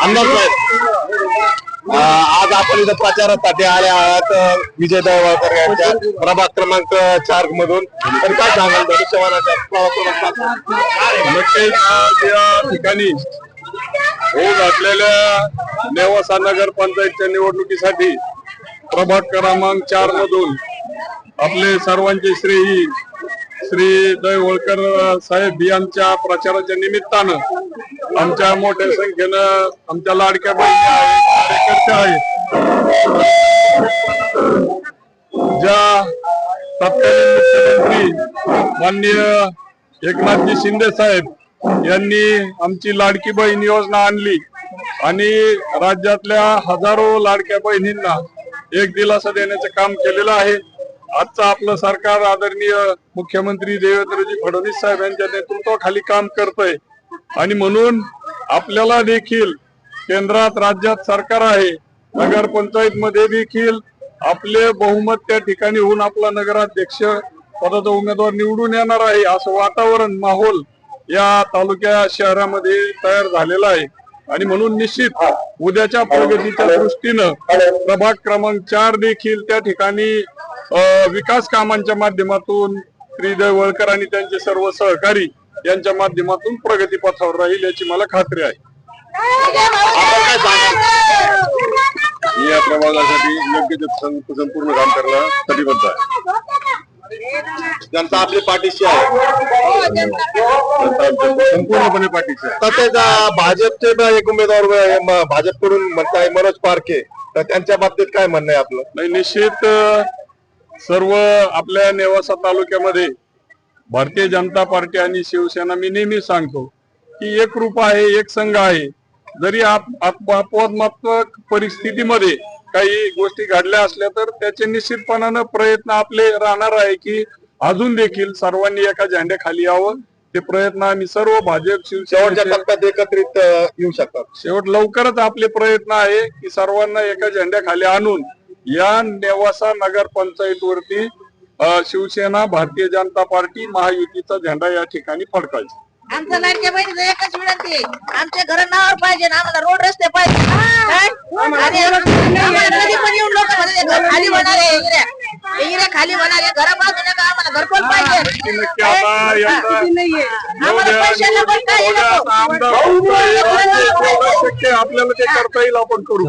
आमदार साहेब, आज आपण इथं प्रचारासाठी आले आहात विजय दळवाळकर यांच्या प्रभाग क्रमांक 4 मधून. तर काय सांगाल धनुष्यबाणाच्या प्रभाग क्रमांक 4? नक्कीच आज या ठिकाणी होऊ घातलेल्या नेवासा नगर पंचायतच्या निवडणुकीसाठी प्रभाग क्रमांक 4 मधून आपले सर्वांचे श्रेयी श्री दळवळकर साहेब यांच्या प्रचाराच्या निमित्तानं आमच्या मोठ्या संख्येनं आमच्या लाडक्या बहिणी आहेत, कार्यकर्ते आहेत. ज्या तत्कालीन मुख्यमंत्री माननीय एकनाथजी शिंदे साहेब यांनी आमची लाडकी बहीण योजना आणली आणि राज्यातल्या हजारो लाडक्या बहिणींना एक दिलासा देण्याचं काम केलेलं आहे. आजचं आपलं सरकार आदरणीय मुख्यमंत्री देवेंद्रजी फडणवीस साहेब यांच्या नेतृत्वाखाली काम करतंय आणि म्हणून आपल्याला देखील केंद्रात राज्यात सरकार आहे, नगर पंचायत मध्ये देखील आपले बहुमत त्या ठिकाणी होऊन आपला नगराध्यक्ष पदाचा उमेदवार निवडून येणार आहे असं वातावरण माहोल या तालुक्या शहरामध्ये तयार झालेला आहे. आणि म्हणून निश्चित उद्याच्या प्रगतीच्या दृष्टीनं प्रभाग क्रमांक 4 देखील त्या ठिकाणी विकास कामांच्या माध्यमातून श्री दळवळकर आणि त्यांचे सर्व सहकारी यांच्या माध्यमातून प्रगती पथावर राहील याची मला खात्री आहे. मी या प्रभागासाठी योग्य संपूर्ण काम करायला कटिबद्ध आहे. जनता आपली पाठीशी आहे, संपूर्णपणे पाठीशी आहे. तसेच भाजपचे एक उमेदवार भाजपकडून म्हणताय मनोज पारखे, तर त्यांच्या बाबतीत काय म्हणणं आहे आपलं? नाही, निश्चित सर्व आपल्या नेवासा तालुक्यामध्ये भारतीय जनता पार्टी आणि शिवसेना मी नेहमी सांगतो की एक रूप आहे, एक संघ आहे. जरी अपवादात्मक परिस्थितीमध्ये काही गोष्टी घडल्या असल्या तर त्याचे निश्चितपणानं प्रयत्न आपले राहणार आहे की अजून देखील सर्वांनी एका झेंड्याखाली यावं. ते प्रयत्न आम्ही सर्व भाजप शेवटच्या टप्प्यात एकत्रित येऊ शकतात. शेवट लवकरच आपले प्रयत्न आहे की सर्वांना एका झेंड्याखाली आणून या नेवासा नगर पंचायत वरती शिवसेना भारतीय जनता पार्टी महायुतीचा झेंडा या ठिकाणी फडकायचा. आमच्या लाडक्या बहिणीचं एकच विनंती आहे, आमच्या घर नावावर पाहिजे, आम्हाला रोड रस्ते पाहिजे. कधी पण येऊन लोक घर खाली होणार आहे, खाली होणार आहे, घर बाजू नका, आम्हाला घरपोच पाहिजे. आम्हाला पैशाला पण काही नको. आपल्याला ते करता येईल आपण करू.